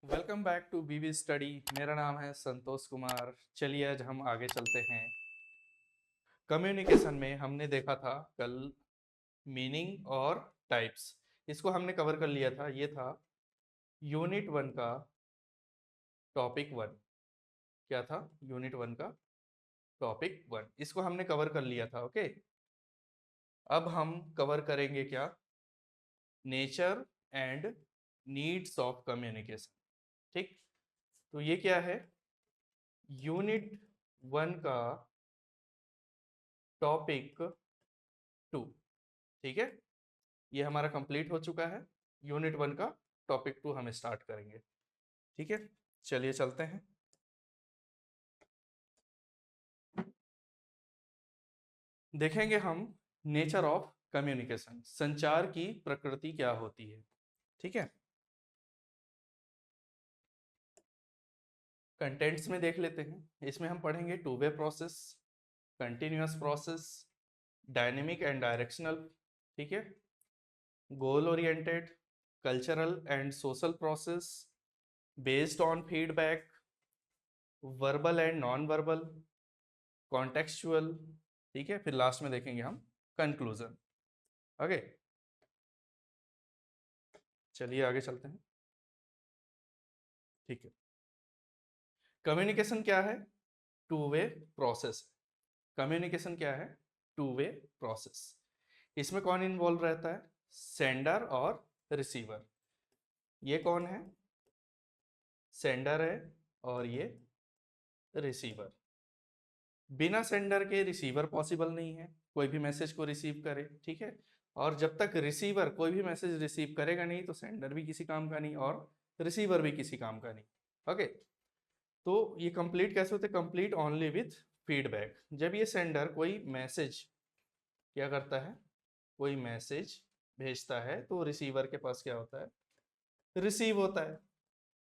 Welcome back to BB study. मेरा नाम है संतोष कुमार। चलिए आज हम आगे चलते हैं। कम्युनिकेशन में हमने देखा था कल मीनिंग और टाइप्स, इसको हमने कवर कर लिया था। ये था यूनिट वन का टॉपिक वन। क्या था? यूनिट वन का टॉपिक वन, इसको हमने कवर कर लिया था। ओके, अब हम कवर करेंगे क्या? Nature and needs of communication. ठीक, तो ये क्या है? यूनिट वन का टॉपिक टू। ठीक है, ये हमारा कंप्लीट हो चुका है। यूनिट वन का टॉपिक टू हम स्टार्ट करेंगे। ठीक है, चलिए चलते हैं। देखेंगे हम नेचर ऑफ कम्युनिकेशन, संचार की प्रकृति क्या होती है। ठीक है, कंटेंट्स में देख लेते हैं। इसमें हम पढ़ेंगे two way process, continuous process, dynamic and directional. ठीक है, goal oriented, cultural and social process, based on feedback, verbal and non verbal, contextual. ठीक है, फिर लास्ट में देखेंगे हम कंक्लूजन। ओके, चलिए आगे चलते हैं। ठीक है, कम्युनिकेशन क्या है? To way process. कम्युनिकेशन क्या है? To way process. इसमें कौन इन्वॉल्व रहता है? सेंडर और रिसीवर। ये कौन है? सेंडर है और ये रिसीवर। बिना सेंडर के रिसीवर पॉसिबल नहीं है, कोई भी मैसेज को रिसीव करे। ठीक है, और जब तक रिसीवर कोई भी मैसेज रिसीव करेगा नहीं तो सेंडर भी किसी काम का नहीं और रिसीवर भी किसी काम का नहीं। ओके, तो ये कंप्लीट कैसे होते? Complete only with feedback. जब ये सेंडर कोई मैसेज क्या करता है, कोई मैसेज भेजता है तो रिसीवर के पास क्या होता है? रिसीव होता है।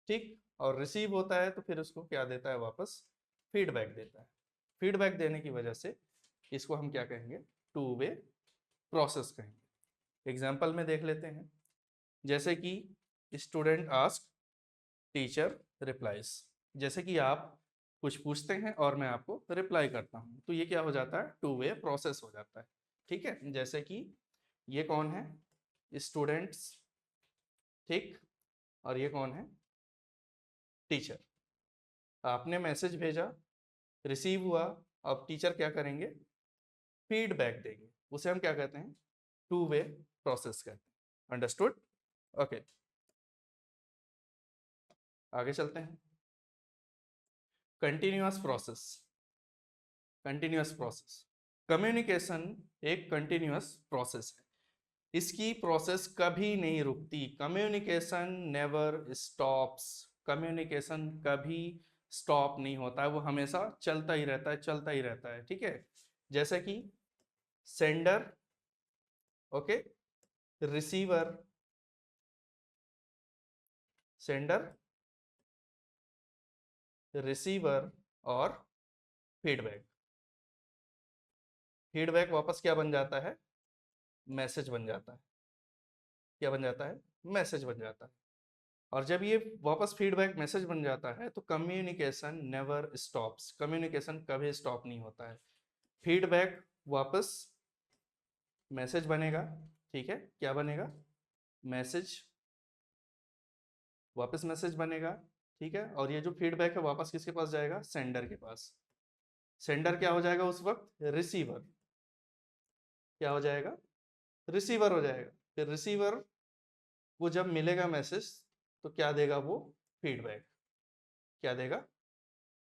ठीक, और रिसीव होता है तो फिर उसको क्या देता है? वापस फीडबैक देता है। फीडबैक देने की वजह से इसको हम क्या कहेंगे? टू वे प्रोसेस कहेंगे। एग्जाम्पल में देख लेते हैं, जैसे कि स्टूडेंट आस्क, टीचर रिप्लाइज। जैसे कि आप कुछ पूछते हैं और मैं आपको रिप्लाई करता हूं, तो ये क्या हो जाता है? टू वे प्रोसेस हो जाता है। ठीक है, जैसे कि ये कौन है? स्टूडेंट्स। ठीक, और ये कौन है? टीचर। आपने मैसेज भेजा, रिसीव हुआ, अब टीचर क्या करेंगे? फीडबैक देंगे। उसे हम क्या कहते हैं? टू वे प्रोसेस कहते हैं। अंडरस्टूड? ओके, आगे चलते हैं। Continuous process. Continuous process, communication एक कंटिन्यूअस प्रोसेस है। इसकी प्रोसेस कभी नहीं रुकती। Communication never stops. कम्युनिकेशन कभी स्टॉप नहीं होता है, वो हमेशा चलता ही रहता है, चलता ही रहता है। ठीक है, जैसे कि sender, okay, receiver, sender, receiver और फीडबैक। फीडबैक वापस क्या बन जाता है? मैसेज बन जाता है। क्या बन जाता है? मैसेज बन जाता है। और जब ये वापस फीडबैक मैसेज बन जाता है तो कम्युनिकेशन नेवर स्टॉप्स। कम्युनिकेशन कभी स्टॉप नहीं होता है। फीडबैक वापस मैसेज बनेगा। ठीक है, क्या बनेगा? मैसेज, वापस मैसेज बनेगा। ठीक है, और ये जो फीडबैक है वापस किसके पास जाएगा? सेंडर के पास। सेंडर क्या हो जाएगा उस वक्त? रिसीवर। क्या हो जाएगा? रिसीवर हो जाएगा। फिर रिसीवर को जब मिलेगा मैसेज तो क्या देगा वो? फीडबैक। क्या देगा?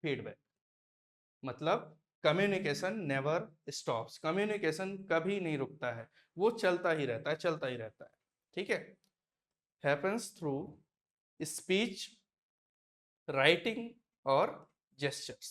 फीडबैक। मतलब कम्युनिकेशन नेवर स्टॉप्स। कम्युनिकेशन कभी नहीं रुकता है, वो चलता ही रहता है, चलता ही रहता है। ठीक है, हैपेंस थ्रू स्पीच, राइटिंग और जेस्चर्स।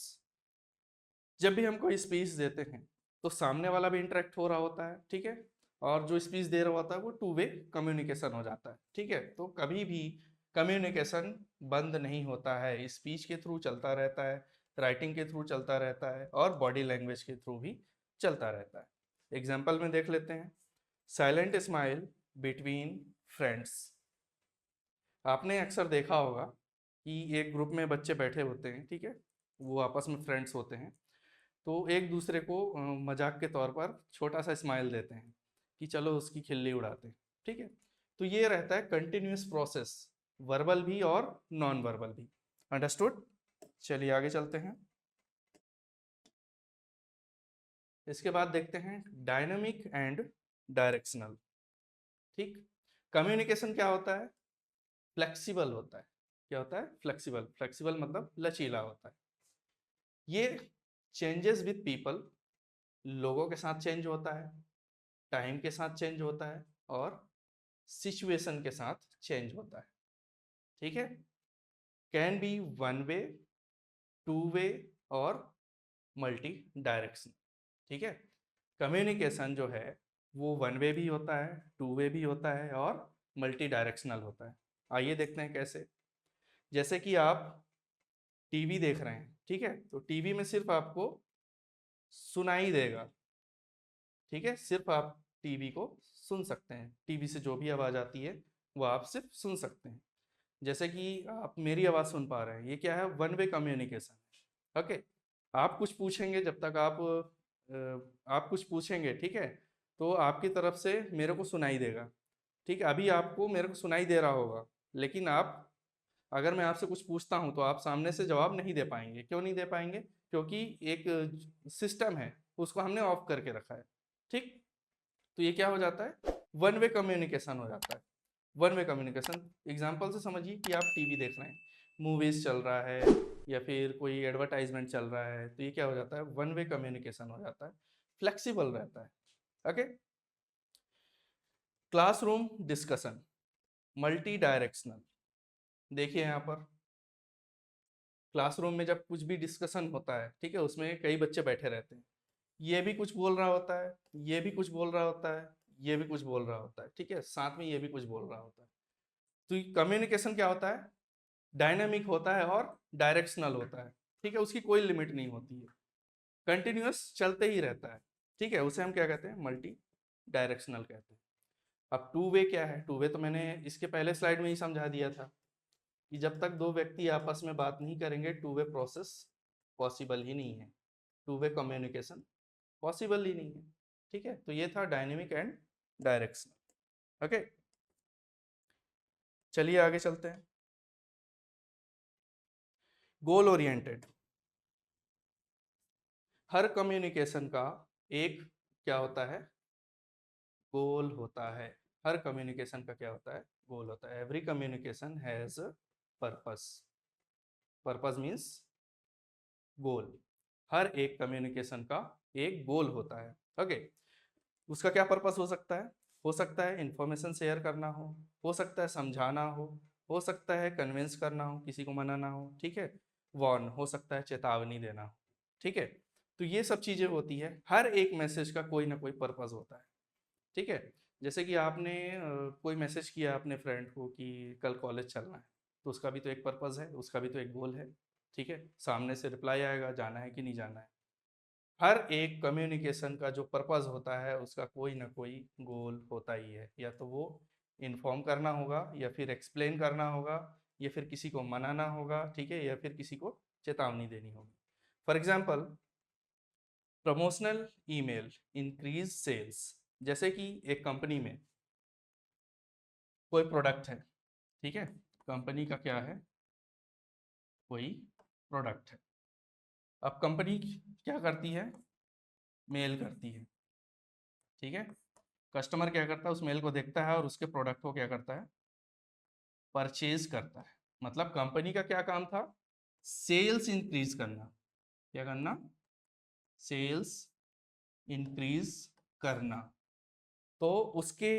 जब भी हम कोई स्पीच देते हैं तो सामने वाला भी इंटरेक्ट हो रहा होता है। ठीक है, और जो स्पीच दे रहा होता है वो टू वे कम्युनिकेशन हो जाता है। ठीक है, तो कभी भी कम्युनिकेशन बंद नहीं होता है, स्पीच के थ्रू चलता रहता है, राइटिंग के थ्रू चलता रहता है और बॉडी लैंग्वेज के थ्रू भी चलता रहता है। एग्जाम्पल में देख लेते हैं, साइलेंट स्माइल बिटवीन फ्रेंड्स। आपने अक्सर देखा होगा कि एक ग्रुप में बच्चे बैठे होते हैं, ठीक है, वो आपस में फ्रेंड्स होते हैं, तो एक दूसरे को मजाक के तौर पर छोटा सा स्माइल देते हैं कि चलो उसकी खिल्ली उड़ाते हैं, ठीक है। तो ये रहता है कंटिन्यूस प्रोसेस, वर्बल भी और नॉन वर्बल भी। अंडरस्टूड? चलिए आगे चलते हैं। इसके बाद देखते हैं डायनामिक एंड डायरेक्शनल। ठीक, कम्युनिकेशन क्या होता है? फ्लेक्सिबल होता है। क्या होता है? फ्लेक्सिबल। फ्लेक्सिबल मतलब लचीला होता है। ये चेंजेस विद पीपल, लोगों के साथ चेंज होता है, टाइम के साथ चेंज होता है, और सिचुएशन के साथ चेंज होता है। ठीक है, can be one way, two way और मल्टी डायरेक्शन। ठीक है, कम्युनिकेशन जो है वो वन वे भी होता है, टू वे भी होता है और मल्टी डायरेक्शनल होता है। आइए देखते हैं कैसे। जैसे कि आप टीवी देख रहे हैं, ठीक है, तो टीवी में सिर्फ आपको सुनाई देगा, ठीक है, सिर्फ आप टीवी को सुन सकते हैं, टीवी से जो भी आवाज़ आती है वो आप सिर्फ सुन सकते हैं। जैसे कि आप मेरी आवाज़ सुन पा रहे हैं, ये क्या है? One way communication. ओके, आप कुछ पूछेंगे, जब तक आप कुछ पूछेंगे, ठीक है, तो आपकी तरफ से मेरे को सुनाई देगा। ठीक है, अभी आपको मेरे को सुनाई दे रहा होगा, लेकिन आप, अगर मैं आपसे कुछ पूछता हूं तो आप सामने से जवाब नहीं दे पाएंगे। क्यों नहीं दे पाएंगे? क्योंकि एक सिस्टम है, उसको हमने ऑफ करके रखा है। ठीक, तो ये क्या हो जाता है? वन वे कम्युनिकेशन हो जाता है। वन वे कम्युनिकेशन एग्जांपल से समझिए कि आप टीवी देख रहे हैं, मूवीज चल रहा है या फिर कोई एडवर्टाइजमेंट चल रहा है, तो ये क्या हो जाता है? वन वे कम्युनिकेशन हो जाता है, फ्लेक्सिबल रहता है। Okay, classroom discussion, multi directional. देखिए यहाँ पर क्लासरूम में जब कुछ भी डिस्कशन होता है, ठीक है, उसमें कई बच्चे बैठे रहते हैं, ये भी कुछ बोल रहा होता है, ये भी कुछ बोल रहा होता है, ये भी कुछ बोल रहा होता है, ठीक है, साथ में ये भी कुछ बोल रहा होता है। तो कम्युनिकेशन क्या होता है? डायनामिक होता है और डायरेक्शनल होता है। ठीक है, उसकी कोई लिमिट नहीं होती है, कंटिन्यूअस चलते ही रहता है। ठीक है, उसे हम क्या कहते हैं? मल्टी डायरेक्शनल कहते हैं। अब टू वे क्या है? टू वे तो मैंने इसके पहले स्लाइड में ही समझा दिया था कि जब तक दो व्यक्ति आपस में बात नहीं करेंगे, टू वे प्रोसेस पॉसिबल ही नहीं है, टू वे कम्युनिकेशन पॉसिबल ही नहीं है। ठीक है, तो ये था डायनेमिक एंड डायरेक्शनल। ओके, चलिए आगे चलते हैं। Goal oriented. हर कम्युनिकेशन का एक क्या होता है? गोल होता है। हर कम्युनिकेशन का क्या होता है? गोल होता है। Every communication has purpose. Purpose means goal. हर एक कम्युनिकेशन का एक गोल होता है। ओके, उसका क्या पर्पस हो सकता है? हो सकता है इंफॉर्मेशन शेयर करना हो सकता है समझाना हो सकता है कन्विंस करना हो, किसी को मनाना हो, ठीक है, वार्न हो सकता है चेतावनी देना हो। ठीक है, तो ये सब चीज़ें होती है, हर एक मैसेज का कोई ना कोई पर्पस होता है। ठीक है, जैसे कि आपने कोई मैसेज किया अपने फ्रेंड को कि कल कॉलेज चलना है, तो उसका भी तो एक पर्पस है, उसका भी तो एक गोल है। ठीक है, सामने से रिप्लाई आएगा, जाना है कि नहीं जाना है। हर एक कम्युनिकेशन का जो पर्पस होता है उसका कोई ना कोई गोल होता ही है, या तो वो इन्फॉर्म करना होगा, या फिर एक्सप्लेन करना होगा, या फिर किसी को मनाना होगा, ठीक है, या फिर किसी को चेतावनी देनी होगी। For example, promotional email increase sales. जैसे कि एक कंपनी में कोई प्रोडक्ट है, ठीक है, कंपनी का क्या है? कोई प्रोडक्ट है। अब कंपनी क्या करती है? मेल करती है, ठीक है, कस्टमर क्या करता है? उस मेल को देखता है और उसके प्रोडक्ट को क्या करता है? परचेज करता है। मतलब कंपनी का क्या काम था? सेल्स इंक्रीज करना। क्या करना? सेल्स इंक्रीज करना। तो उसके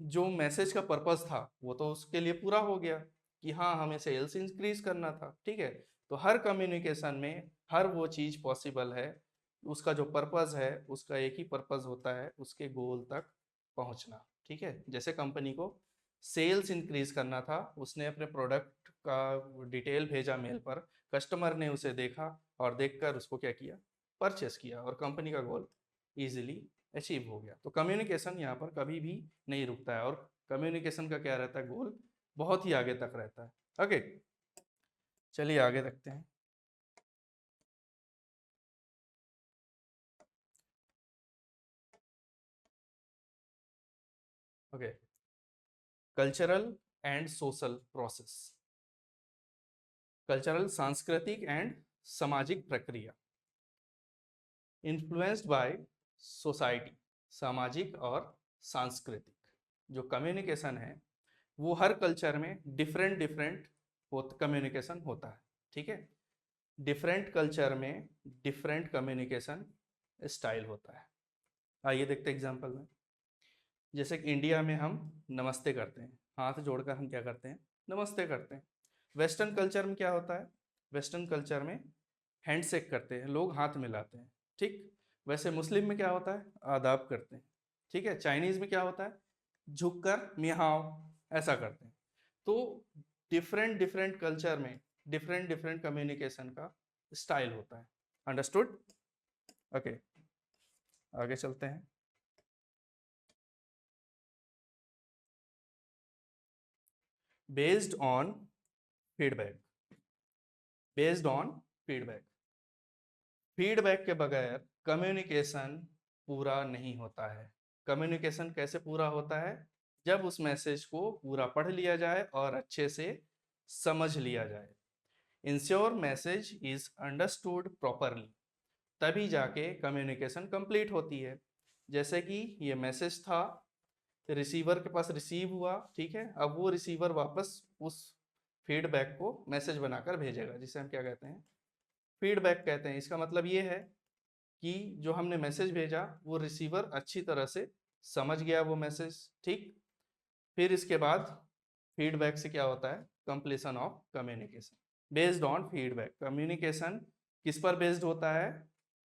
जो मैसेज का पर्पस था वो तो उसके लिए पूरा हो गया कि हाँ हमें सेल्स इंक्रीज करना था। ठीक है, तो हर कम्युनिकेशन में हर वो चीज़ पॉसिबल है, उसका जो पर्पस है उसका एक ही पर्पस होता है, उसके गोल तक पहुंचना। ठीक है, जैसे कंपनी को सेल्स इंक्रीज करना था, उसने अपने प्रोडक्ट का डिटेल भेजा मेल पर, कस्टमर ने उसे देखा और देखकर उसको क्या किया? परचेस किया, और कंपनी का गोल इजीली अचीव हो गया। तो कम्युनिकेशन यहाँ पर कभी भी नहीं रुकता है, और कम्युनिकेशन का क्या रहता है? गोल बहुत ही आगे तक रहता है। ओके, चलिए आगे देखते हैं। Okay, cultural and social process. Cultural, सांस्कृतिक एंड सामाजिक प्रक्रिया, इन्फ्लुएंस्ड बाय सोसाइटी, सामाजिक और सांस्कृतिक। जो कम्युनिकेशन है वो हर कल्चर में डिफरेंट डिफरेंट कम्युनिकेशन होता है, ठीक है। डिफरेंट कल्चर में डिफरेंट कम्युनिकेशन स्टाइल होता है। आइए देखते हैं एग्जांपल में। जैसे कि इंडिया में हम नमस्ते करते हैं, हाथ जोड़कर हम क्या करते हैं, नमस्ते करते हैं। वेस्टर्न कल्चर में क्या होता है, वेस्टर्न कल्चर में हैंडशेक करते हैं, लोग हाथ मिलाते हैं, ठीक। वैसे मुस्लिम में क्या होता है, आदाब करते हैं, ठीक है। चाइनीज में क्या होता है, झुककर मियाओ ऐसा करते हैं। तो डिफरेंट डिफरेंट कल्चर में डिफरेंट डिफरेंट कम्युनिकेशन का स्टाइल होता है। अंडरस्टूड? ओके, आगे चलते हैं। Based on feedback, based on feedback. Feedback के बगैर कम्युनिकेशन पूरा नहीं होता है। कम्युनिकेशन कैसे पूरा होता है, जब उस मैसेज को पूरा पढ़ लिया जाए और अच्छे से समझ लिया जाए। Ensure message is understood properly, तभी जाके कम्युनिकेशन कंप्लीट होती है। जैसे कि ये मैसेज था, रिसीवर के पास रिसीव हुआ, ठीक है। अब वो रिसीवर वापस उस फीडबैक को मैसेज बनाकर भेजेगा, जिसे हम क्या कहते हैं, फीडबैक कहते हैं। इसका मतलब ये है कि जो हमने मैसेज भेजा वो रिसीवर अच्छी तरह से समझ गया वो मैसेज, ठीक। फिर इसके बाद फीडबैक से क्या होता है, completion of communication. Based on feedback, communication किस पर बेस्ड होता है,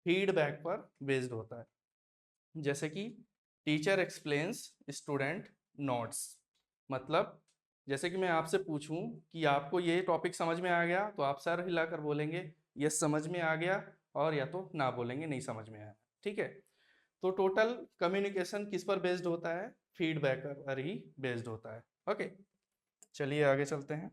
फीडबैक पर बेस्ड होता है। जैसे कि टीचर एक्सप्लेन्स, स्टूडेंट नोट्स। मतलब जैसे कि मैं आपसे पूछूं कि आपको ये टॉपिक समझ में आ गया, तो आप सर हिलाकर बोलेंगे यस समझ में आ गया, और या तो ना बोलेंगे नहीं समझ में आया, ठीक है। तो टोटल कम्युनिकेशन किस पर बेस्ड होता है, फीडबैक पर ही बेस्ड होता है। ओके, चलिए आगे चलते हैं।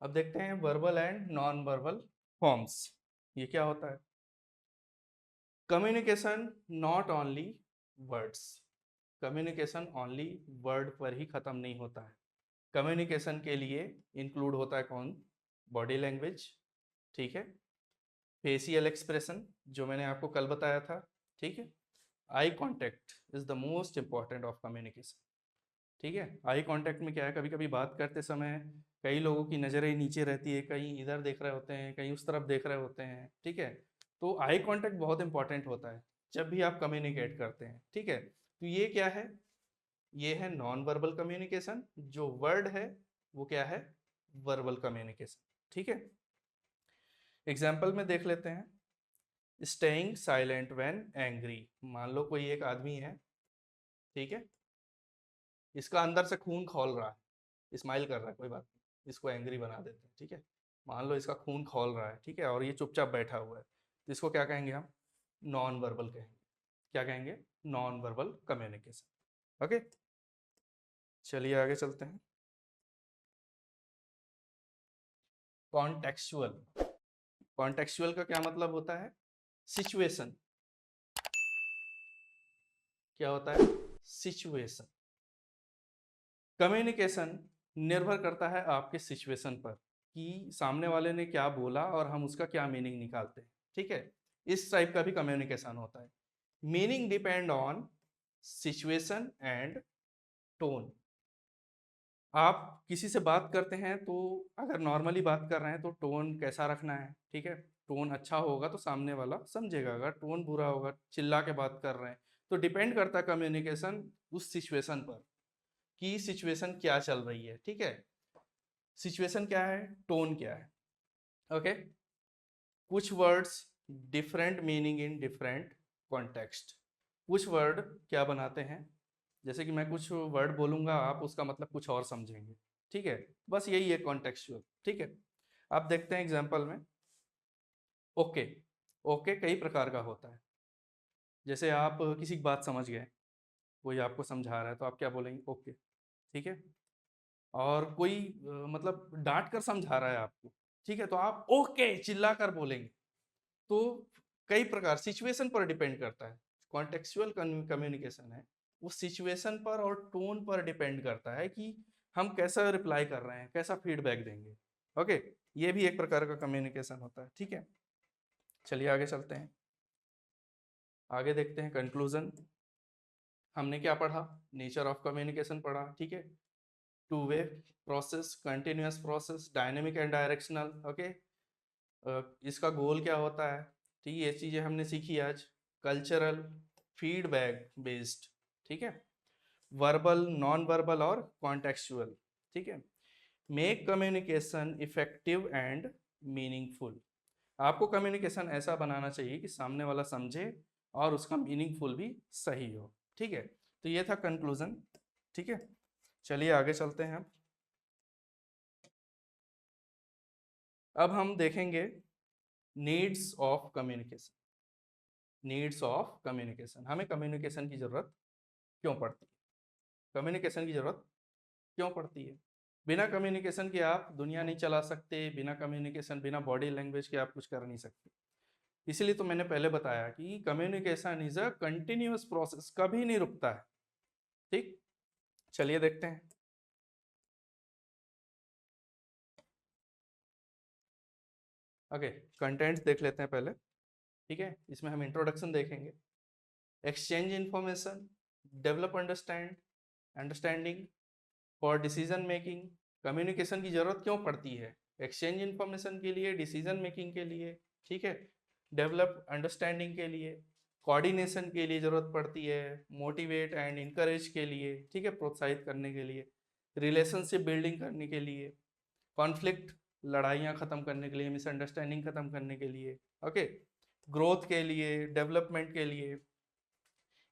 अब देखते हैं verbal and non verbal forms. ये क्या होता है, communication not only words. Communication only word पर ही खत्म नहीं होता है। कम्युनिकेशन के लिए इंक्लूड होता है कौन, बॉडी लैंग्वेज, ठीक है, फेशियल एक्सप्रेशन जो मैंने आपको कल बताया था, ठीक है। Eye contact is the most important of communication, ठीक है। आई कांटेक्ट में क्या है, कभी कभी बात करते समय कई लोगों की नज़रें नीचे रहती है, कहीं इधर देख रहे होते हैं, कहीं उस तरफ देख रहे होते हैं, ठीक है। तो आई कांटेक्ट बहुत इंपॉर्टेंट होता है जब भी आप कम्युनिकेट करते हैं, ठीक है। तो ये क्या है, ये है नॉन वर्बल कम्युनिकेशन। जो वर्ड है वो क्या है, वर्बल कम्युनिकेशन, ठीक है। एग्जाम्पल में देख लेते हैं। Staying silent when angry. मान लो कोई एक आदमी है, ठीक है, इसका अंदर से खून खौल रहा है, स्माइल कर रहा है, कोई बात नहीं, इसको एंग्री बना देते हैं, ठीक है। मान लो इसका खून खौल रहा है, ठीक है, और ये चुपचाप बैठा हुआ है, तो इसको क्या कहेंगे हम, नॉन वर्बल कहेंगे। क्या कहेंगे, नॉन वर्बल कम्युनिकेशन। ओके, चलिए आगे चलते हैं। कॉन्टेक्चुअल। कॉन्टेक्चुअल का क्या मतलब होता है, सिचुएशन। क्या होता है, सिचुएशन। कम्युनिकेशन निर्भर करता है आपके सिचुएशन पर, कि सामने वाले ने क्या बोला और हम उसका क्या मीनिंग निकालते हैं, ठीक है। इस टाइप का भी कम्युनिकेशन होता है। Meaning depend on situation and tone. आप किसी से बात करते हैं तो अगर नॉर्मली बात कर रहे हैं तो टोन कैसा रखना है, ठीक है। टोन अच्छा होगा तो सामने वाला समझेगा, अगर टोन बुरा होगा, चिल्ला के बात कर रहे हैं, तो डिपेंड करता है कम्युनिकेशन उस सिचुएशन पर, कि सिचुएशन क्या चल रही है, ठीक है। सिचुएशन क्या है, टोन क्या है, ओके। कुछ words different meaning in different context. कुछ वर्ड क्या बनाते हैं, जैसे कि मैं कुछ वर्ड बोलूंगा, आप उसका मतलब कुछ और समझेंगे, ठीक है। बस यही है कॉन्टेक्चुअल, ठीक है। आप देखते हैं एग्जाम्पल में। ओके, ओके कई प्रकार का होता है। जैसे आप किसी की बात समझ गए, कोई आपको समझा रहा है, तो आप क्या बोलेंगे, ओके, ठीक है। और कोई मतलब डांट कर समझा रहा है आपको, ठीक है, तो आप ओके चिल्ला कर बोलेंगे। तो कई प्रकार सिचुएशन पर डिपेंड करता है। कॉन्टेक्चुअल कम्युनिकेशन है, वो सिचुएशन पर और टोन पर डिपेंड करता है कि हम कैसा रिप्लाई कर रहे हैं, कैसा फीडबैक देंगे। ओके, ये भी एक प्रकार का कम्युनिकेशन होता है, ठीक है। चलिए आगे चलते हैं, आगे देखते हैं कंक्लूजन। हमने क्या पढ़ा? नेचर ऑफ कम्युनिकेशन पढ़ा, ठीक है। To way process, continuous process, dynamic and directional. Okay, इसका गोल क्या होता है, ठीक है, ये चीज़ें हमने सीखी आज। कल्चरल, फीडबैक बेस्ड, ठीक है, वर्बल, नॉन वर्बल और कॉन्टेक्चुअल, ठीक है। Make communication effective and meaningful. आपको कम्युनिकेशन ऐसा बनाना चाहिए कि सामने वाला समझे और उसका मीनिंगफुल भी सही हो, ठीक है। तो ये था कंक्लूजन, ठीक है। चलिए आगे चलते हैं। अब हम देखेंगे needs of communication. Needs of communication, हमें कम्युनिकेशन की जरूरत क्यों पड़ती है? कम्युनिकेशन की जरूरत क्यों पड़ती है? बिना कम्युनिकेशन के आप दुनिया नहीं चला सकते, बिना कम्युनिकेशन, बिना बॉडी लैंग्वेज के आप कुछ कर नहीं सकते। इसलिए तो मैंने पहले बताया कि communication is a continuous process, कभी नहीं रुकता है, ठीक। चलिए देखते हैं। ओके, कंटेंट्स देख लेते हैं पहले, ठीक है। इसमें हम इंट्रोडक्शन देखेंगे, exchange information, develop understanding for decision making. Communication की जरूरत क्यों पड़ती है? एक्सचेंज इंफॉर्मेशन के लिए, डिसीजन मेकिंग के लिए, ठीक है, डेवलप अंडरस्टैंडिंग के लिए, कोऑर्डिनेशन के लिए जरूरत पड़ती है, मोटिवेट एंड इनकरेज के लिए, ठीक है, प्रोत्साहित करने के लिए, रिलेशनशिप बिल्डिंग करने के लिए, कॉन्फ्लिक्ट, लड़ाइयाँ ख़त्म करने के लिए, मिसअंडरस्टैंडिंग ख़त्म करने के लिए, ओके, ग्रोथ के लिए, डेवलपमेंट के लिए,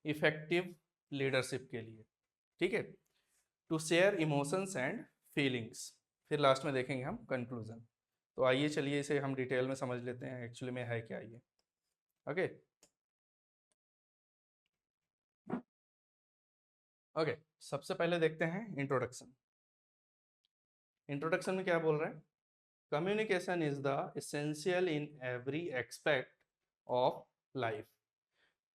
इफेक्टिव लीडरशिप के लिए, ठीक है, to share emotions and feelings. फिर लास्ट में देखेंगे हम कंक्लूजन। तो आइए चलिए इसे हम डिटेल में समझ लेते हैं एक्चुअली में है क्या ये। ओके ओके, सबसे पहले देखते हैं इंट्रोडक्शन। इंट्रोडक्शन में क्या बोल रहे हैं? Communication is the essential in every expect of life.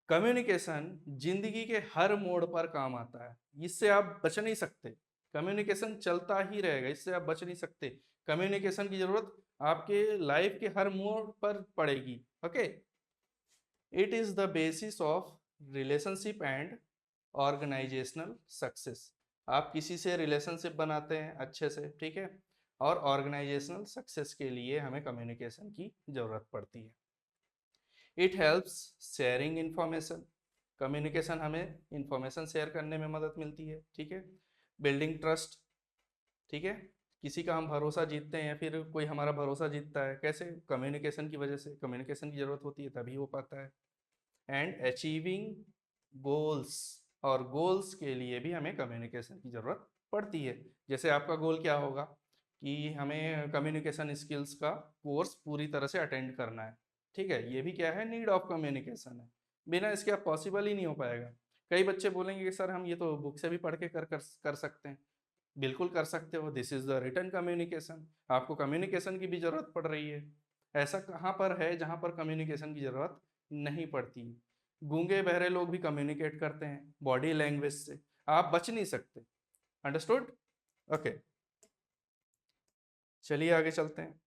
Communication जिंदगी के हर मोड़ पर काम आता है, इससे आप बच नहीं सकते। कम्युनिकेशन चलता ही रहेगा, इससे आप बच नहीं सकते। कम्युनिकेशन की जरूरत आपके लाइफ के हर मोड़ पर पड़ेगी। Okay, it is the basis of relationship and organisational success. आप किसी से रिलेशनशिप बनाते हैं अच्छे से, ठीक है, और ऑर्गेनाइजेशनल सक्सेस के लिए हमें कम्युनिकेशन की जरूरत पड़ती है। It helps sharing information. Communication हमें इंफॉर्मेशन शेयर करने में मदद मिलती है, ठीक है। बिल्डिंग ट्रस्ट, ठीक है, किसी का हम भरोसा जीतते हैं या फिर कोई हमारा भरोसा जीतता है, कैसे? कम्युनिकेशन की वजह से। कम्युनिकेशन की जरूरत होती है तभी हो पाता है। एंड अचीविंग गोल्स, और गोल्स के लिए भी हमें कम्युनिकेशन की ज़रूरत पड़ती है। जैसे आपका गोल क्या होगा कि हमें कम्युनिकेशन स्किल्स का कोर्स पूरी तरह से अटेंड करना है, ठीक है, ये भी क्या है? नीड ऑफ कम्युनिकेशन है। बिना इसके आप पॉसिबल ही नहीं हो पाएगा। कई बच्चे बोलेंगे कि सर हम ये तो बुक से भी पढ़ के कर सकते हैं। बिल्कुल कर सकते हो, this is the written communication. आपको कम्युनिकेशन की भी ज़रूरत पड़ रही है। ऐसा कहाँ पर है जहाँ पर कम्युनिकेशन की ज़रूरत नहीं पड़ती? गूंगे बहरे लोग भी कम्युनिकेट करते हैं बॉडी लैंग्वेज से, आप बच नहीं सकते। अंडरस्टूड? ओके, चलिए आगे चलते हैं।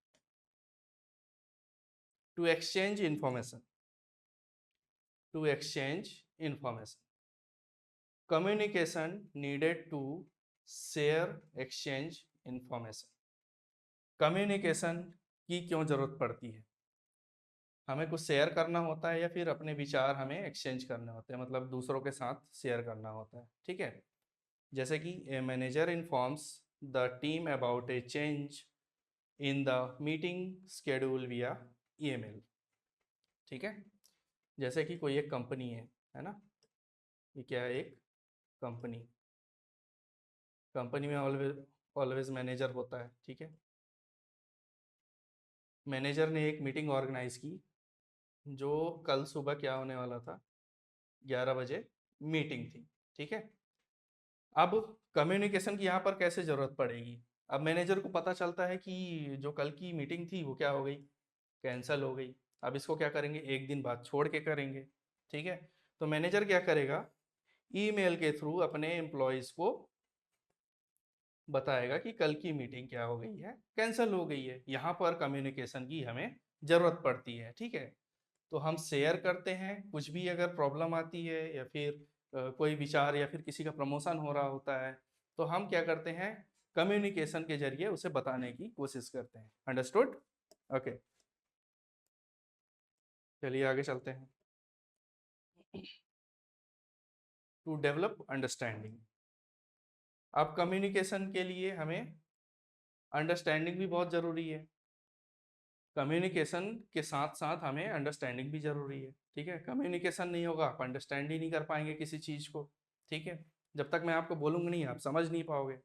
To exchange information, to exchange information, communication needed to share exchange information. Communication की क्यों जरूरत पड़ती है? हमें कुछ शेयर करना होता है या फिर अपने विचार हमें एक्सचेंज करने होते हैं, मतलब दूसरों के साथ शेयर करना होता है, ठीक है। जैसे कि a manager informs the team about a change in the meeting schedule via email, ठीक है। जैसे कि कोई एक कंपनी है ना, ये क्या है? एक कंपनी। कंपनी में ऑलवेज ऑलवेज मैनेजर होता है, ठीक है। मैनेजर ने एक मीटिंग ऑर्गेनाइज की, जो कल सुबह क्या होने वाला था, 11 बजे मीटिंग थी, ठीक है। अब कम्युनिकेशन की यहाँ पर कैसे ज़रूरत पड़ेगी? अब मैनेजर को पता चलता है कि जो कल की मीटिंग थी वो क्या हो गई, कैंसिल हो गई। अब इसको क्या करेंगे, एक दिन बाद छोड़ के करेंगे, ठीक है। तो मैनेजर क्या करेगा, ईमेल के थ्रू अपने एम्प्लॉयज़ को बताएगा कि कल की मीटिंग क्या हो गई है, कैंसिल हो गई है। यहाँ पर कम्युनिकेशन की हमें ज़रूरत पड़ती है, ठीक है। तो हम शेयर करते हैं कुछ भी, अगर प्रॉब्लम आती है या फिर कोई विचार या फिर किसी का प्रमोशन हो रहा होता है, तो हम क्या करते हैं, कम्युनिकेशन के जरिए उसे बताने की कोशिश करते हैं। अंडरस्टूड? ओके, चलिए आगे चलते हैं। To develop understanding. अब कम्युनिकेशन के लिए हमें अंडरस्टैंडिंग भी बहुत ज़रूरी है। कम्युनिकेशन के साथ साथ हमें अंडरस्टैंडिंग भी ज़रूरी है, ठीक है। कम्युनिकेशन नहीं होगा, आप अंडरस्टैंड ही नहीं कर पाएंगे किसी चीज़ को, ठीक है। जब तक मैं आपको बोलूँगा नहीं, आप समझ नहीं पाओगे।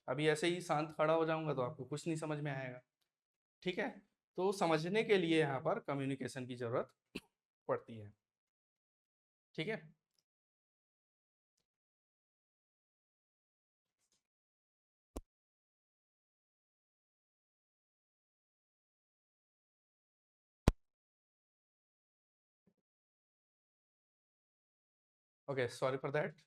अभी ऐसे ही शांत खड़ा हो जाऊँगा तो आपको कुछ नहीं समझ में आएगा, ठीक है। तो समझने के लिए यहाँ पर कम्युनिकेशन की ज़रूरत पड़ती है, ठीक है। Okay, sorry for that.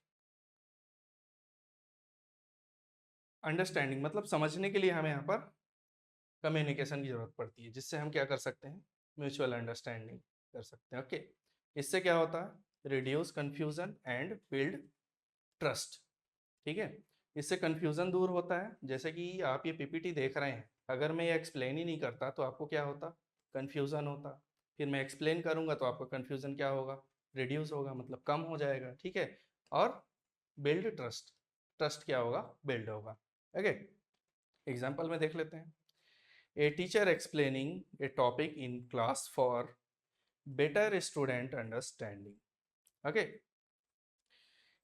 Understanding मतलब समझने के लिए हमें यहाँ पर कम्युनिकेशन की ज़रूरत पड़ती है, जिससे हम क्या कर सकते हैं, म्यूचुअल अंडरस्टैंडिंग कर सकते हैं। ओके, इससे क्या होता है, reduce confusion and build trust, ठीक है। इससे कन्फ्यूज़न दूर होता है। जैसे कि आप ये पीपीटी देख रहे हैं, अगर मैं ये एक्सप्लेन ही नहीं करता तो आपको क्या होता, कन्फ्यूज़न होता। फिर मैं एक्सप्लेन करूँगा तो आपका कन्फ्यूज़न क्या होगा, रिड्यूस होगा, मतलब कम हो जाएगा, ठीक है। और बिल्ड ट्रस्ट, ट्रस्ट क्या होगा, बिल्ड होगा। ओके, एग्जाम्पल में देख लेते हैं। A teacher explaining A topic in class for better student understanding. Okay,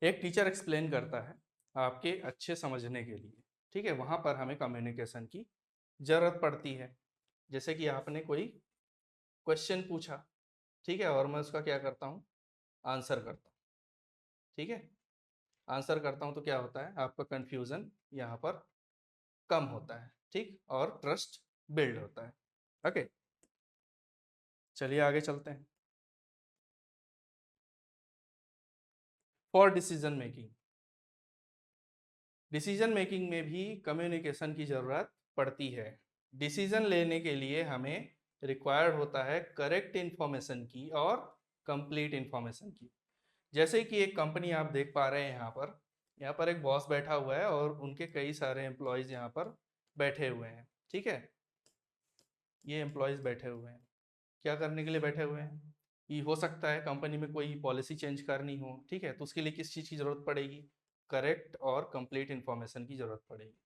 एक टीचर एक्सप्लेन करता है आपके अच्छे समझने के लिए, ठीक है। वहाँ पर हमें कम्युनिकेशन की ज़रूरत पड़ती है। जैसे कि आपने कोई क्वेश्चन पूछा, ठीक है, और मैं उसका क्या करता हूँ, आंसर करता हूँ, ठीक है। आंसर करता हूँ तो क्या होता है, आपका कन्फ्यूज़न यहाँ पर कम होता है, ठीक, और ट्रस्ट बिल्ड होता है। ओके, चलिए आगे चलते हैं। For decision making, decision making में भी कम्युनिकेशन की ज़रूरत पड़ती है। डिसीजन लेने के लिए हमें रिक्वायर्ड होता है करेक्ट इन्फॉर्मेशन की और कंप्लीट इन्फॉर्मेशन की। जैसे कि एक कंपनी आप देख पा रहे हैं, यहाँ पर एक बॉस बैठा हुआ है और उनके कई सारे एम्प्लॉयज़ यहाँ पर बैठे हुए हैं, ठीक है। ये एम्प्लॉयज़ बैठे हुए हैं, क्या करने के लिए बैठे हुए हैं, कि हो सकता है कंपनी में कोई पॉलिसी चेंज करनी हो, ठीक है। तो उसके लिए किस चीज़ की ज़रूरत पड़ेगी, करेक्ट और कंप्लीट इन्फॉर्मेशन की ज़रूरत पड़ेगी।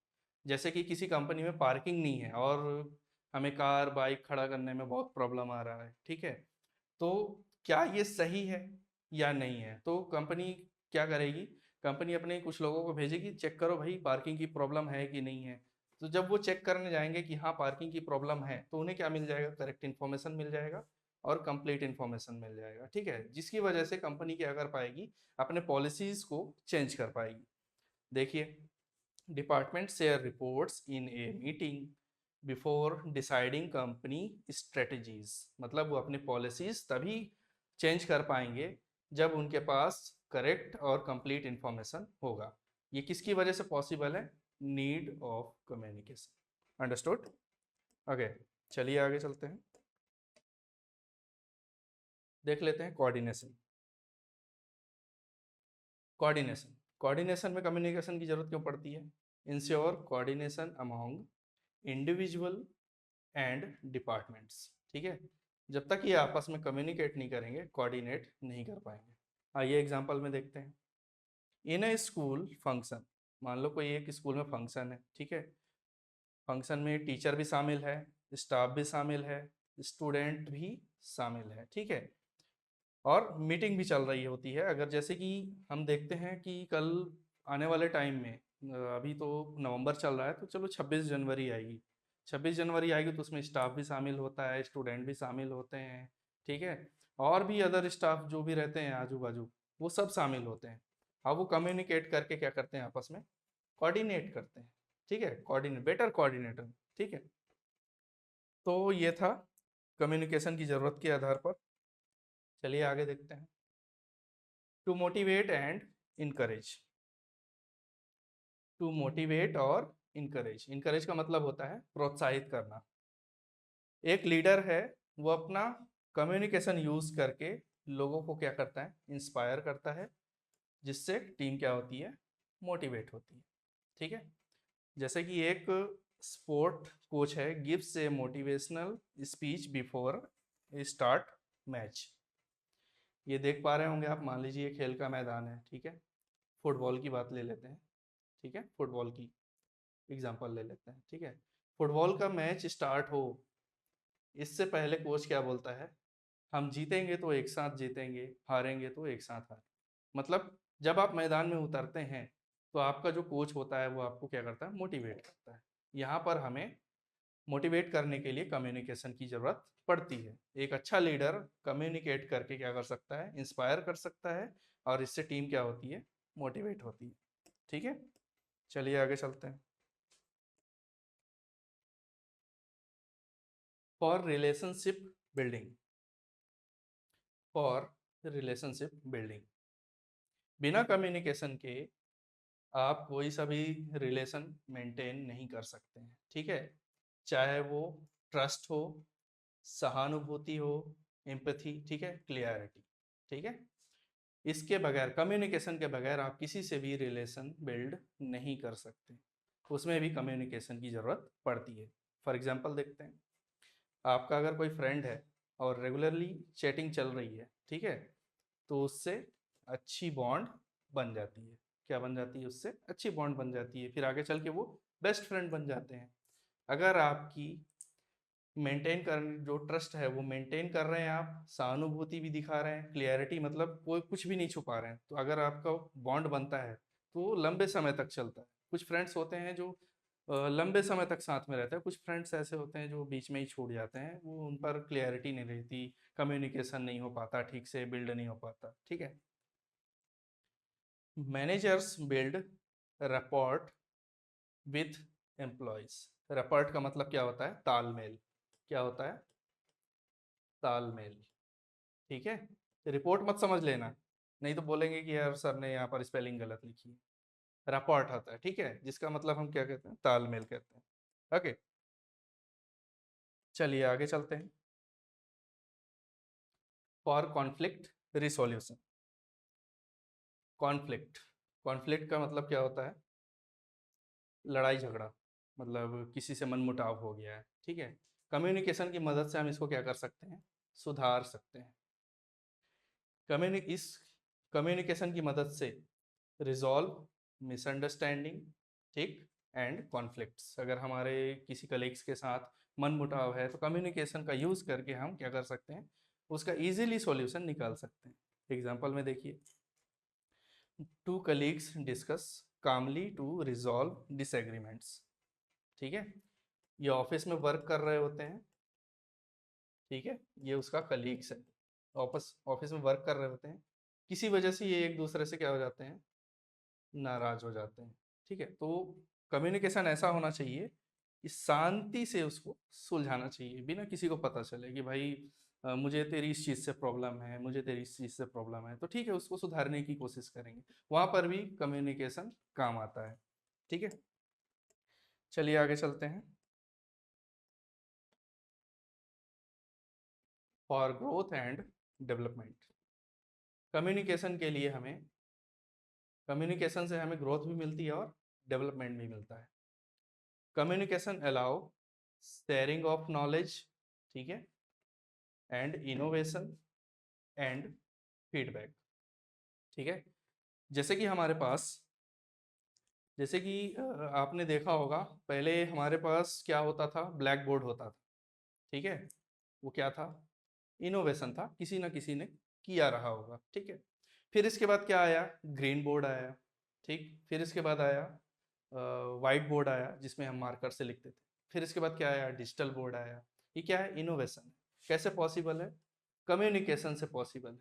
जैसे कि किसी कंपनी में पार्किंग नहीं है और हमें कार बाइक खड़ा करने में बहुत प्रॉब्लम आ रहा है, ठीक है। तो क्या ये सही है या नहीं है, तो कंपनी क्या करेगी, कंपनी अपने कुछ लोगों को भेजेगी, चेक करो भाई पार्किंग की प्रॉब्लम है कि नहीं है। तो जब वो चेक करने जाएंगे कि हाँ पार्किंग की प्रॉब्लम है, तो उन्हें क्या मिल जाएगा, करेक्ट इन्फॉर्मेशन मिल जाएगा और कंप्लीट इन्फॉर्मेशन मिल जाएगा, ठीक है। जिसकी वजह से कंपनी क्या कर पाएगी, अपने पॉलिसीज़ को चेंज कर पाएगी। देखिए, department share reports in a meeting before deciding company strategies, मतलब वो अपनी पॉलिसीज तभी चेंज कर पाएंगे जब उनके पास करेक्ट और कंप्लीट इंफॉर्मेशन होगा। ये किसकी वजह से पॉसिबल है, need of communication. Understood? Okay, चलिए आगे चलते हैं, देख लेते हैं कोऑर्डिनेशन। कोऑर्डिनेशन, कोऑर्डिनेशन में कम्युनिकेशन की जरूरत क्यों पड़ती है, ensure coordination among individual and departments, ठीक है। जब तक ये आपस में कम्युनिकेट नहीं करेंगे, कोऑर्डिनेट नहीं कर पाएंगे। आइए एग्जांपल में देखते हैं। इन ए स्कूल फंक्शन, मान लो कोई एक स्कूल में फंक्शन है, ठीक है। फंक्शन में टीचर भी शामिल है, स्टाफ भी शामिल है, स्टूडेंट भी शामिल है, ठीक है। और मीटिंग भी चल रही होती है। अगर जैसे कि हम देखते हैं कि कल आने वाले टाइम में अभी तो नवंबर चल रहा है, तो चलो 26 जनवरी आएगी। 26 जनवरी आएगी तो उसमें स्टाफ भी शामिल होता है, स्टूडेंट भी शामिल होते हैं, ठीक है। और भी अदर स्टाफ जो भी रहते हैं आजू बाजू, वो सब शामिल होते हैं। हाँ, वो कम्युनिकेट करके क्या करते हैं आपस में, कोऑर्डिनेट करते हैं, ठीक है, कोऑर्डिनेट, बेटर कोऑर्डिनेटर, ठीक है। तो ये था कम्युनिकेशन की ज़रूरत के आधार पर। चलिए आगे देखते हैं। To motivate and encourage. To motivate और इनकरेज, इनकरेज का मतलब होता है प्रोत्साहित करना। एक लीडर है, वो अपना कम्युनिकेशन यूज करके लोगों को क्या करता है, इंस्पायर करता है, जिससे टीम क्या होती है, मोटिवेट होती है, ठीक है। जैसे कि एक स्पोर्ट कोच है, गिव्स ए motivational speech before start match. ये देख पा रहे होंगे आप, मान लीजिए खेल का मैदान है, ठीक है, फुटबॉल की बात ले लेते हैं, ठीक है, फुटबॉल की एग्जांपल ले लेते हैं, ठीक है। फुटबॉल का मैच स्टार्ट हो, इससे पहले कोच क्या बोलता है, हम जीतेंगे तो एक साथ जीतेंगे, हारेंगे तो एक साथ हार। मतलब जब आप मैदान में उतरते हैं तो आपका जो कोच होता है वो आपको क्या करता है, मोटिवेट करता है। यहाँ पर हमें मोटिवेट करने के लिए कम्युनिकेशन की ज़रूरत पड़ती है। एक अच्छा लीडर कम्युनिकेट करके क्या कर सकता है, इंस्पायर कर सकता है, और इससे टीम क्या होती है, मोटिवेट होती है, ठीक है। चलिए आगे चलते हैं। For relationship building. For relationship building, बिना कम्युनिकेशन के आप कोई सा भी रिलेशन मेंटेन नहीं कर सकते हैं, ठीक है। चाहे वो ट्रस्ट हो, सहानुभूति हो, एम्पैथी, ठीक है, क्लियरिटी, ठीक है। इसके बगैर, कम्युनिकेशन के बगैर आप किसी से भी रिलेशन बिल्ड नहीं कर सकते। उसमें भी कम्युनिकेशन की ज़रूरत पड़ती है। फॉर एग्जांपल देखते हैं, आपका अगर कोई फ्रेंड है और रेगुलरली चैटिंग चल रही है, ठीक है, तो उससे अच्छी बॉन्ड बन जाती है। क्या बन जाती है, उससे अच्छी बॉन्ड बन जाती है, फिर आगे चल के वो बेस्ट फ्रेंड बन जाते हैं। अगर आपकी मेंटेन कर, जो ट्रस्ट है वो मेंटेन कर रहे हैं आप, सहानुभूति भी दिखा रहे हैं, क्लियरिटी मतलब कोई कुछ भी नहीं छुपा रहे हैं, तो अगर आपका बॉन्ड बनता है तो वो लंबे समय तक चलता है। कुछ फ्रेंड्स होते हैं जो लंबे समय तक साथ में रहते हैं, कुछ फ्रेंड्स ऐसे होते हैं जो बीच में ही छूट जाते हैं, वो उन पर क्लियरिटी नहीं रहती, कम्युनिकेशन नहीं हो पाता, ठीक से बिल्ड नहीं हो पाता, ठीक है। Managers build rapport with employees. Rapport का मतलब क्या होता है, तालमेल। क्या होता है, तालमेल, ठीक है। रिपोर्ट मत समझ लेना, नहीं तो बोलेंगे कि यार सर ने यहाँ पर स्पेलिंग गलत लिखी है। रैपोर्ट होता है, ठीक है, जिसका मतलब हम क्या कहते हैं, तालमेल कहते हैं, ओके। चलिए आगे चलते हैं। For conflict resolution. Conflict, conflict का मतलब क्या होता है, लड़ाई झगड़ा, मतलब किसी से मनमुटाव हो गया है, ठीक है। कम्युनिकेशन की मदद से हम इसको क्या कर सकते हैं, सुधार सकते हैं। इस कम्युनिकेशन की मदद से रिजॉल्व मिसअंडरस्टैंडिंग, ठीक, एंड कॉन्फ्लिक्ट्स। अगर हमारे किसी कलीग्स के साथ मनमुटाव है तो कम्युनिकेशन का यूज़ करके हम क्या कर सकते हैं, उसका इजीली सॉल्यूशन निकाल सकते हैं। एग्जांपल में देखिए, to colleagues discuss calmly to resolve disagreements, ठीक है। ये ऑफिस में वर्क कर रहे होते हैं, ठीक है, ये उसका कलीग्स है, ऑफिस ऑफिस में वर्क कर रहे होते हैं, किसी वजह से ये एक दूसरे से क्या हो जाते हैं, नाराज हो जाते हैं, ठीक है। तो कम्युनिकेशन ऐसा होना चाहिए कि शांति से उसको सुलझाना चाहिए, बिना किसी को पता चले कि भाई मुझे तेरी इस चीज़ से प्रॉब्लम है, मुझे तेरी इस चीज़ से प्रॉब्लम है, तो ठीक है, उसको सुधारने की कोशिश करेंगे। वहाँ पर भी कम्युनिकेशन काम आता है, ठीक है। चलिए आगे चलते हैं। For growth and development. Communication के लिए हमें, कम्युनिकेशन से हमें ग्रोथ भी मिलती है और डेवलपमेंट भी मिलता है। Communication allow sharing of knowledge, ठीक है, एंड इनोवेशन एंड फीडबैक, ठीक है। जैसे कि हमारे पास, जैसे कि आपने देखा होगा, पहले हमारे पास क्या होता था, ब्लैक बोर्ड होता था, ठीक है। वो क्या था, इनोवेशन था, किसी ना किसी ने किया रहा होगा, ठीक है। फिर इसके बाद क्या आया, ग्रीन बोर्ड आया, ठीक। फिर इसके बाद आया वाइट बोर्ड आया, जिसमें हम मार्कर से लिखते थे। फिर इसके बाद क्या आया, डिजिटल बोर्ड आया। ये क्या है, इनोवेशन। कैसे पॉसिबल है, कम्युनिकेशन से पॉसिबल है।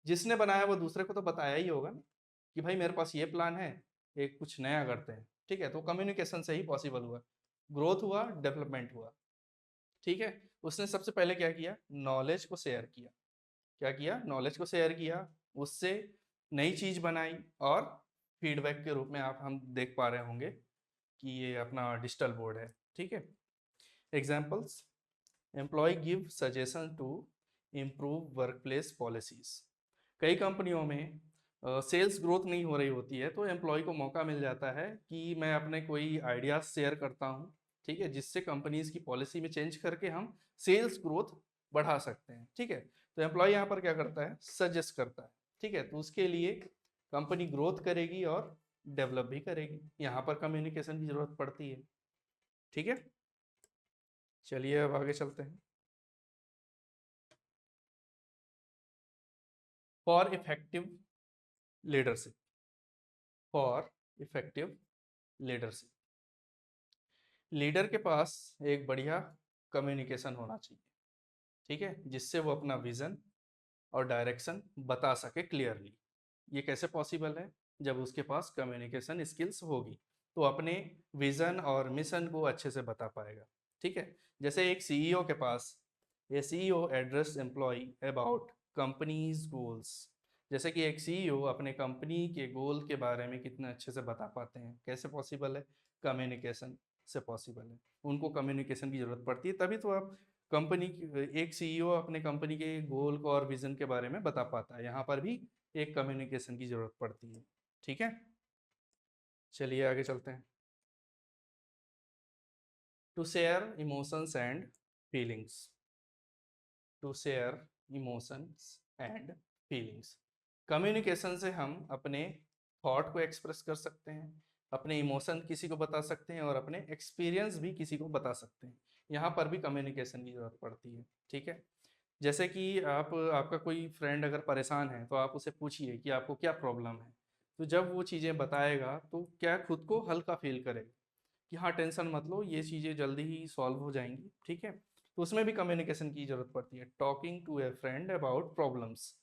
जिसने बनाया वो दूसरे को तो बताया ही होगा ना कि भाई मेरे पास ये प्लान है, एक कुछ नया करते हैं, ठीक है। तो कम्युनिकेशन से ही पॉसिबल हुआ, ग्रोथ हुआ, डेवलपमेंट हुआ, ठीक है। उसने सबसे पहले क्या किया, नॉलेज को शेयर किया। क्या किया, नॉलेज को शेयर किया, उससे नई चीज बनाई, और फीडबैक के रूप में आप हम देख पा रहे होंगे कि ये अपना डिजिटल बोर्ड है, ठीक है। Examples, employee give suggestion to improve workplace policies. कई कंपनियों में सेल्स ग्रोथ नहीं हो रही होती है, तो एम्प्लॉय को मौका मिल जाता है कि मैं अपने कोई आइडियाज शेयर करता हूँ, ठीक है, जिससे कंपनीज की पॉलिसी में चेंज करके हम सेल्स ग्रोथ बढ़ा सकते हैं, ठीक है। तो एम्प्लॉय यहाँ पर क्या करता है, सजेस्ट करता है, ठीक है। तो उसके लिए कंपनी ग्रोथ करेगी और डेवलप भी करेगी, यहाँ पर कम्युनिकेशन की जरूरत पड़ती है, ठीक है। चलिए अब आगे चलते हैं। For effective leadership, for effective leadership, leader के पास एक बढ़िया कम्युनिकेशन होना चाहिए, ठीक है, जिससे वो अपना विजन और डायरेक्शन बता सके क्लियरली। ये कैसे पॉसिबल है, जब उसके पास कम्युनिकेशन स्किल्स होगी, तो अपने विजन और मिशन को अच्छे से बता पाएगा, ठीक है। जैसे एक सीईओ के पास, ये CEO address employee about company's goals. जैसे कि एक सीईओ अपने कंपनी के गोल के बारे में कितने अच्छे से बता पाते हैं, कैसे पॉसिबल है, कम्युनिकेशन से पॉसिबल है। उनको कम्युनिकेशन की जरूरत पड़ती है, तभी तो आप कंपनी, एक सीईओ अपने कंपनी के गोल को और विजन के बारे में बता पाता है। यहाँ पर भी एक कम्युनिकेशन की जरूरत पड़ती है, ठीक है। चलिए आगे चलते हैं। To share emotions and feelings, to share emotions and feelings. Communication से हम अपने थॉट को एक्सप्रेस कर सकते हैं, अपने इमोशन किसी को बता सकते हैं, और अपने एक्सपीरियंस भी किसी को बता सकते हैं। यहाँ पर भी कम्युनिकेशन की जरूरत पड़ती है, ठीक है। जैसे कि आपका कोई फ्रेंड अगर परेशान है, तो आप उसे पूछिए कि आपको क्या प्रॉब्लम है। तो जब वो चीज़ें बताएगा, तो क्या खुद को हल्का फील करेगा कि हाँ, टेंशन मत लो, ये चीज़ें जल्दी ही सॉल्व हो जाएंगी, ठीक है। तो उसमें भी कम्युनिकेशन की जरूरत पड़ती है। Talking to a friend about problems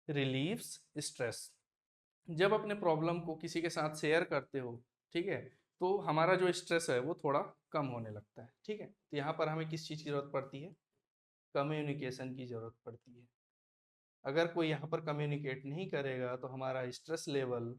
relieves stress. जब अपने प्रॉब्लम को किसी के साथ शेयर करते हो, ठीक है, तो हमारा जो स्ट्रेस है वो थोड़ा कम होने लगता है, ठीक है। तो यहाँ पर हमें किस चीज़ की जरूरत पड़ती है, कम्युनिकेशन की जरूरत पड़ती है। अगर कोई यहाँ पर कम्युनिकेट नहीं करेगा, तो हमारा स्ट्रेस लेवल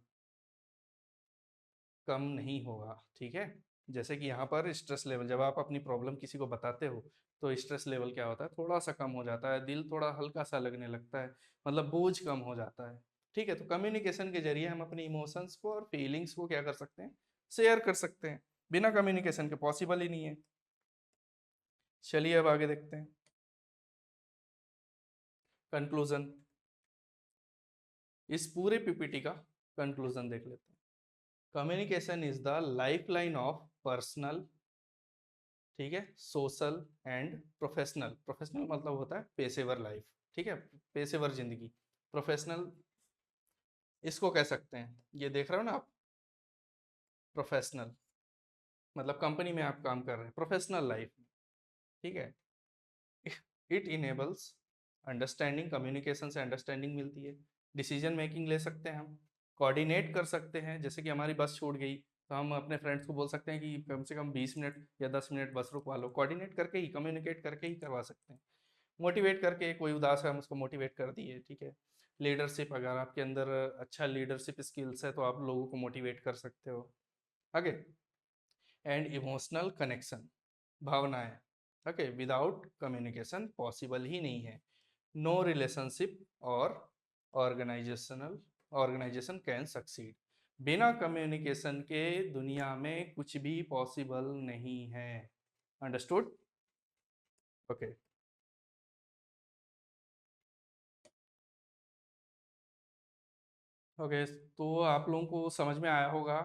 कम नहीं होगा, ठीक है। जैसे कि यहाँ पर स्ट्रेस लेवल, जब आप अपनी प्रॉब्लम किसी को बताते हो, तो स्ट्रेस लेवल क्या होता है, थोड़ा सा कम हो जाता है, दिल थोड़ा हल्का सा लगने लगता है, मतलब बोझ कम हो जाता है, ठीक है। तो कम्युनिकेशन के जरिए हम अपनी इमोशंस को और फीलिंग्स को क्या कर सकते हैं, शेयर कर सकते हैं। बिना कम्युनिकेशन के पॉसिबल ही नहीं है। चलिए अब आगे देखते हैं। कंक्लूजन, इस पूरे पीपीटी का कंक्लूजन देख लेते हैं। Communication is the life line of personal, ठीक है, सोशल एंड प्रोफेशनल। प्रोफेशनल मतलब होता है पेशेवर लाइफ, ठीक है, पेशेवर जिंदगी। प्रोफेशनल इसको कह सकते हैं, ये देख रहे हो ना आप, प्रोफेशनल मतलब कंपनी में आप काम कर रहे हैं, प्रोफेशनल लाइफ, ठीक है। इट इनेबल्स अंडरस्टैंडिंग, कम्युनिकेशन से अंडरस्टैंडिंग मिलती है, डिसीजन मेकिंग ले सकते हैं हम, कोऑर्डिनेट कर सकते हैं। जैसे कि हमारी बस छूट गई, तो हम अपने फ्रेंड्स को बोल सकते हैं कि कम से कम 20 मिनट या 10 मिनट बस रुकवा लो। कोऑर्डिनेट करके ही, कम्युनिकेट करके ही करवा सकते हैं। मोटिवेट करके, कोई उदास है हम उसको मोटिवेट कर दिए, ठीक है। लीडरशिप, अगर आपके अंदर अच्छा लीडरशिप स्किल्स है, तो आप लोगों को मोटिवेट कर सकते हो आगे। एंड इमोशनल कनेक्शन, भावनाएं, ओके, विदाउट कम्युनिकेशन पॉसिबल ही नहीं है। नो रिलेशनशिप और ऑर्गेनाइजेशनल ऑर्गेनाइजेशन कैन सक्सीड। बिना कम्युनिकेशन के दुनिया में कुछ भी पॉसिबल नहीं है। Understood, okay. ओके, तो आप लोगों को समझ में आया होगा